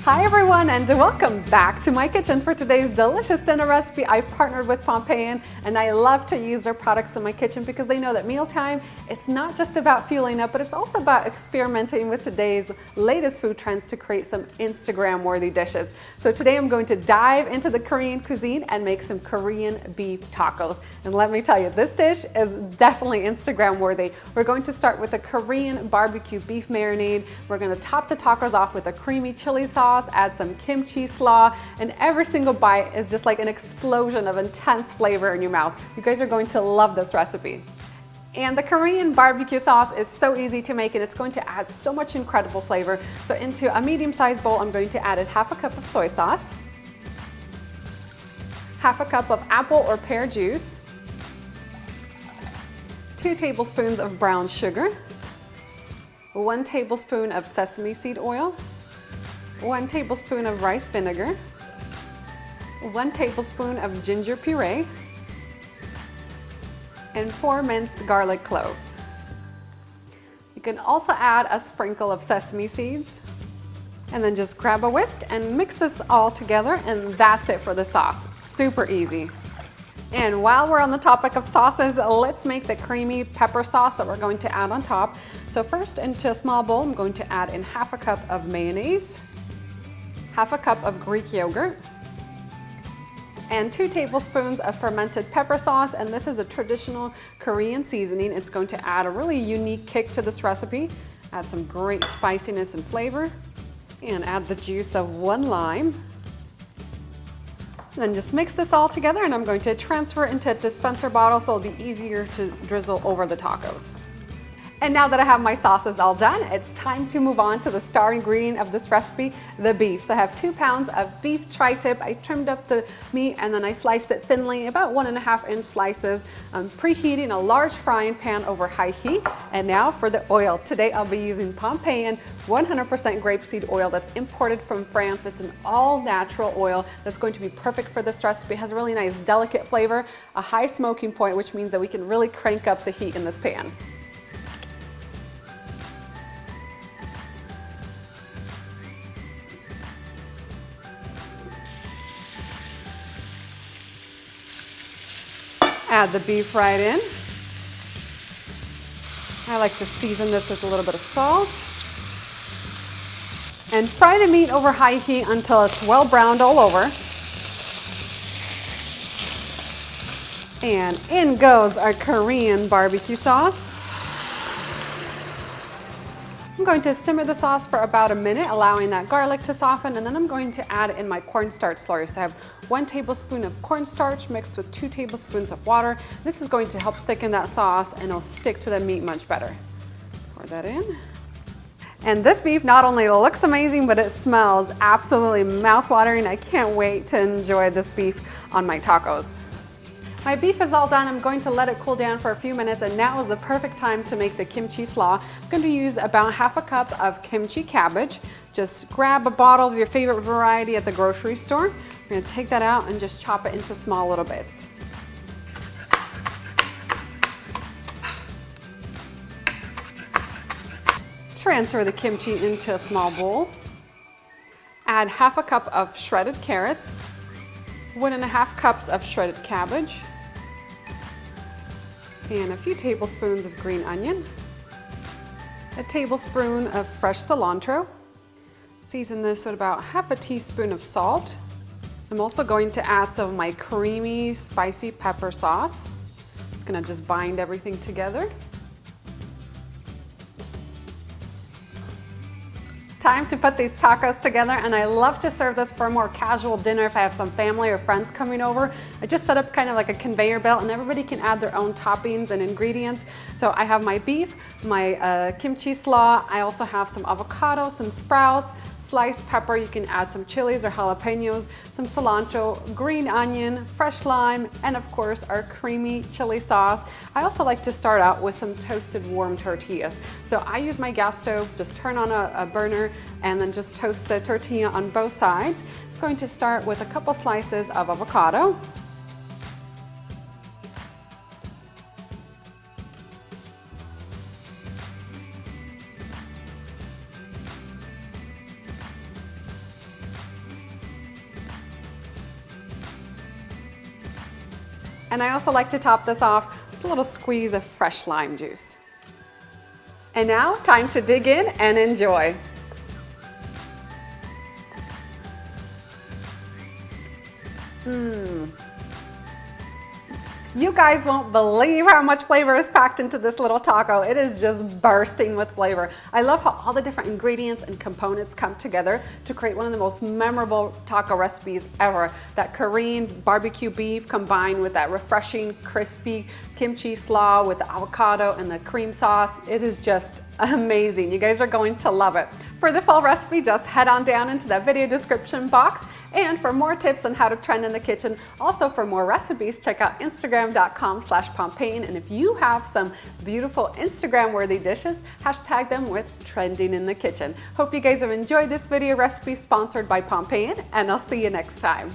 Hi everyone, and welcome back to my kitchen. For today's delicious dinner recipe, I've partnered with Pompeian, and I love to use their products in my kitchen because they know that mealtime, it's not just about fueling up, but it's also about experimenting with today's latest food trends to create some Instagram-worthy dishes. So today I'm going to dive into the Korean cuisine and make some Korean beef tacos. And let me tell you, this dish is definitely Instagram-worthy. We're going to start with a Korean barbecue beef marinade. We're going to top the tacos off with a creamy chili sauce, add some kimchi slaw, and every single bite is just like an explosion of intense flavor in your mouth. You guys are going to love this recipe. And the Korean barbecue sauce is so easy to make, and it's going to add so much incredible flavor. So into a medium-sized bowl, I'm going to add in half a cup of soy sauce, half a cup of apple or pear juice, 2 tablespoons of brown sugar, 1 tablespoon of sesame seed oil, 1 tablespoon of rice vinegar, 1 tablespoon of ginger puree, and 4 minced garlic cloves. You can also add a sprinkle of sesame seeds, and then just grab a whisk and mix this all together, and that's it for the sauce. Super easy. And while we're on the topic of sauces, let's make the creamy pepper sauce that we're going to add on top. So first, into a small bowl, I'm going to add in half a cup of mayonnaise, half a cup of Greek yogurt, and 2 tablespoons of fermented pepper sauce. And this is a traditional Korean seasoning. It's going to add a really unique kick to this recipe, add some great spiciness and flavor, and add the juice of 1 lime. And then just mix this all together, and I'm going to transfer it into a dispenser bottle so it'll be easier to drizzle over the tacos. And now that I have my sauces all done, it's time to move on to the star ingredient of this recipe, the beef. So I have 2 pounds of beef tri-tip. I trimmed up the meat and then I sliced it thinly, about 1.5-inch slices. I'm preheating a large frying pan over high heat. And now for the oil. Today I'll be using Pompeian 100% grapeseed oil that's imported from France. It's an all-natural oil that's going to be perfect for this recipe. It has a really nice delicate flavor, a high smoking point, which means that we can really crank up the heat in this pan. Add the beef right in. I like to season this with a little bit of salt. And fry the meat over high heat until it's well browned all over. And in goes our Korean barbecue sauce. I'm going to simmer the sauce for about a minute, allowing that garlic to soften, and then I'm going to add in my cornstarch slurry. So I have 1 tablespoon of cornstarch mixed with 2 tablespoons of water. This is going to help thicken that sauce, and it'll stick to the meat much better. Pour that in. And this beef not only looks amazing, but it smells absolutely mouth-watering. I can't wait to enjoy this beef on my tacos. My beef is all done. I'm going to let it cool down for a few minutes, and now is the perfect time to make the kimchi slaw. I'm going to use about half a cup of kimchi cabbage. Just grab a bottle of your favorite variety at the grocery store. I'm going to take that out and just chop it into small little bits. Transfer the kimchi into a small bowl. Add half a cup of shredded carrots, 1.5 cups of shredded cabbage, and a few tablespoons of green onion, a tablespoon of fresh cilantro. Season this with about half a teaspoon of salt. I'm also going to add some of my creamy, spicy pepper sauce. It's going to just bind everything together. Time to put these tacos together, and I love to serve this for a more casual dinner if I have some family or friends coming over. I just set up kind of like a conveyor belt, and everybody can add their own toppings and ingredients. So I have my beef, my kimchi slaw. I also have some avocado, some sprouts, sliced pepper. You can add some chilies or jalapenos, some cilantro, green onion, fresh lime, and of course our creamy chili sauce. I also like to start out with some toasted warm tortillas. So I use my gas stove, just turn on a burner, and then just toast the tortilla on both sides. I'm going to start with a couple slices of avocado. And I also like to top this off with a little squeeze of fresh lime juice. And now, time to dig in and enjoy. You guys won't believe how much flavor is packed into this little taco. It is just bursting with flavor. I love how all the different ingredients and components come together to create one of the most memorable taco recipes ever. That Korean barbecue beef combined with that refreshing, crispy kimchi slaw with the avocado and the cream sauce. It is just amazing. You guys are going to love it. For the full recipe, just head on down into that video description box. And for more tips on how to trend in the kitchen, also for more recipes, check out Instagram.com/Pompeian. And if you have some beautiful Instagram-worthy dishes, hashtag them with trending in the kitchen. Hope you guys have enjoyed this video recipe sponsored by Pompeian, and I'll see you next time.